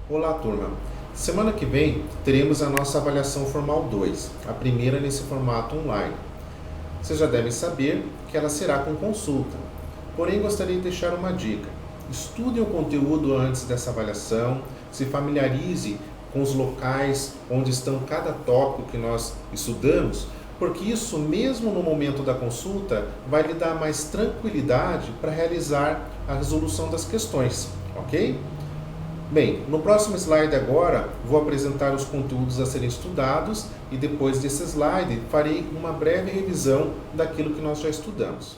Olá, turma. Semana que vem teremos a nossa avaliação formal 2, a primeira nesse formato online. Vocês já devem saber que ela será com consulta. Porém, gostaria de deixar uma dica. Estude o conteúdo antes dessa avaliação, se familiarize com os locais onde estão cada tópico que nós estudamos, porque isso, mesmo no momento da consulta, vai lhe dar mais tranquilidade para realizar a resolução das questões, ok? Bem, no próximo slide agora vou apresentar os conteúdos a serem estudados e depois desse slide farei uma breve revisão daquilo que nós já estudamos.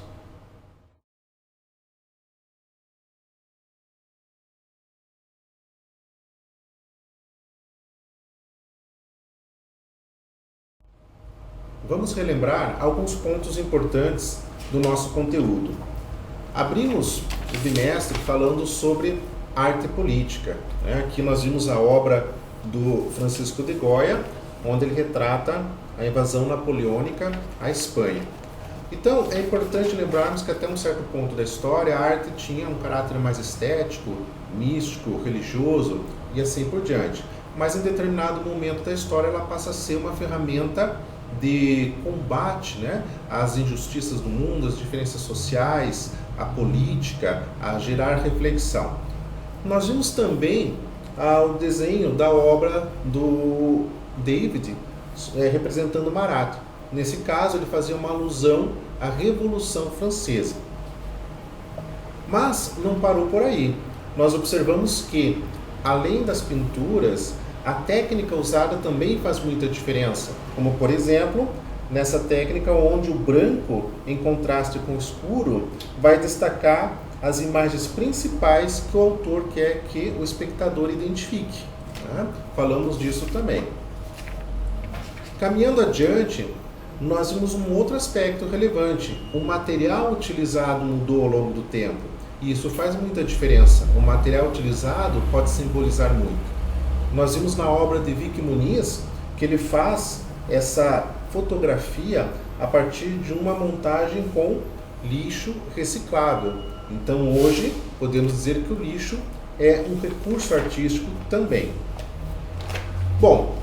Vamos relembrar alguns pontos importantes do nosso conteúdo. Abrimos o bimestre falando sobre arte e política. Aqui nós vimos a obra do Francisco de Goya, onde ele retrata a invasão napoleônica à Espanha. Então, é importante lembrarmos que até um certo ponto da história, a arte tinha um caráter mais estético, místico, religioso e assim por diante. Mas em determinado momento da história, ela passa a ser uma ferramenta de combate, às injustiças do mundo, às diferenças sociais, à política, a gerar reflexão. Nós vimos também o desenho da obra do David, representando Marat. Nesse caso, ele fazia uma alusão à Revolução Francesa. Mas não parou por aí. Nós observamos que, além das pinturas, a técnica usada também faz muita diferença. Como, por exemplo, nessa técnica onde o branco, em contraste com o escuro, vai destacar as imagens principais que o autor quer que o espectador identifique. Falamos disso também. Caminhando adiante, nós vimos um outro aspecto relevante. O material utilizado mudou ao longo do tempo. E isso faz muita diferença. O material utilizado pode simbolizar muito. Nós vimos na obra de Vic Muniz que ele faz essa fotografia a partir de uma montagem com lixo reciclável. Então hoje podemos dizer que o lixo é um recurso artístico também. Bom,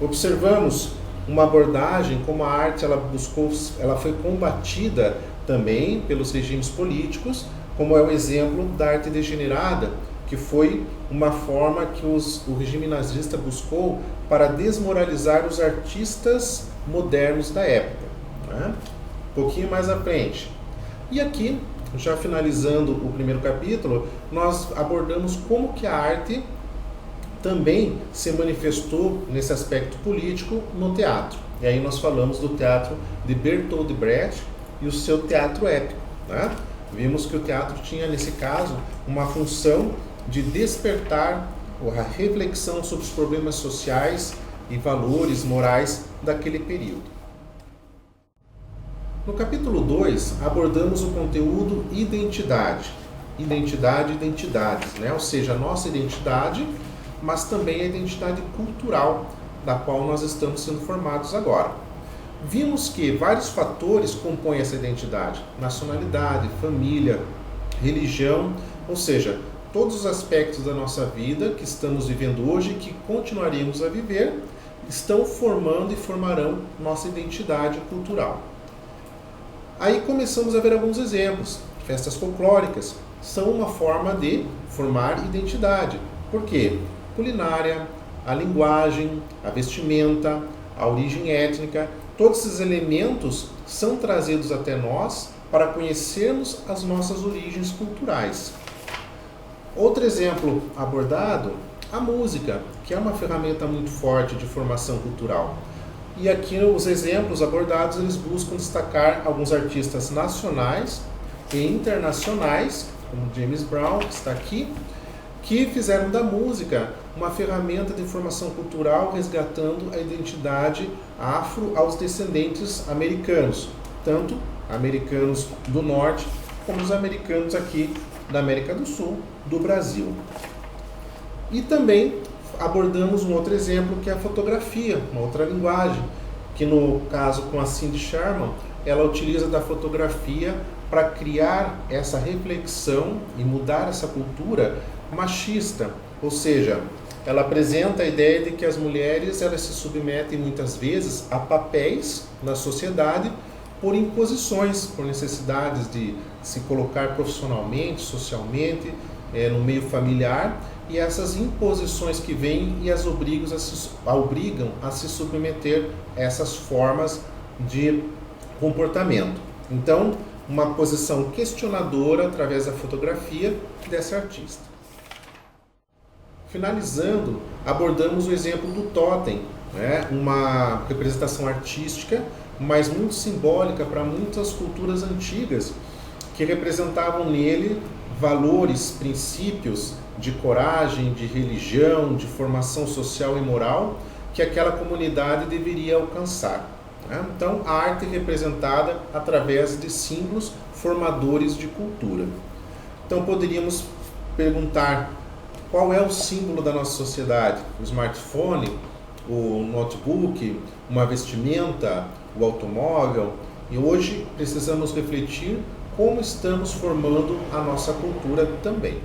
observamos uma abordagem como a arte ela foi combatida também pelos regimes políticos, como é o exemplo da arte degenerada, que foi uma forma que o regime nazista buscou para desmoralizar os artistas modernos da época. Um pouquinho mais à frente. E aqui, já finalizando o primeiro capítulo, nós abordamos como que a arte também se manifestou nesse aspecto político no teatro. E aí nós falamos do teatro de Bertolt Brecht e o seu teatro épico. Vimos que o teatro tinha, nesse caso, uma função de despertar a reflexão sobre os problemas sociais e valores morais daquele período. No capítulo 2, abordamos o conteúdo identidade. Identidade e identidades, ou seja, a nossa identidade, mas também a identidade cultural da qual nós estamos sendo formados agora. Vimos que vários fatores compõem essa identidade: nacionalidade, família, religião, ou seja, todos os aspectos da nossa vida que estamos vivendo hoje e que continuaremos a viver estão formando e formarão nossa identidade cultural. Aí começamos a ver alguns exemplos. Festas folclóricas são uma forma de formar identidade. Por quê? Culinária, a linguagem, a vestimenta, a origem étnica, todos esses elementos são trazidos até nós para conhecermos as nossas origens culturais. Outro exemplo abordado, a música, que é uma ferramenta muito forte de formação cultural. E aqui os exemplos abordados, eles buscam destacar alguns artistas nacionais e internacionais, como James Brown, que está aqui, que fizeram da música uma ferramenta de formação cultural, resgatando a identidade afro aos descendentes americanos, tanto americanos do norte como os americanos aqui da América do Sul, do Brasil. E também abordamos um outro exemplo, que é a fotografia, uma outra linguagem, que no caso com a Cindy Sherman, ela utiliza da fotografia para criar essa reflexão e mudar essa cultura machista, Ou seja, ela apresenta a ideia de que as mulheres elas se submetem muitas vezes a papéis na sociedade por imposições, por necessidades de se colocar profissionalmente, socialmente, no meio familiar, e essas imposições que vêm e as obrigam a se submeter a essas formas de comportamento. Então, uma posição questionadora através da fotografia dessa artista. Finalizando, abordamos o exemplo do totem, né? Uma representação artística, mas muito simbólica para muitas culturas antigas, que representavam nele valores, princípios de coragem, de religião, de formação social e moral que aquela comunidade deveria alcançar. Então, a arte é representada através de símbolos formadores de cultura. Então, poderíamos perguntar qual é o símbolo da nossa sociedade? O smartphone, o notebook, uma vestimenta, o automóvel? E hoje precisamos refletir como estamos formando a nossa cultura também.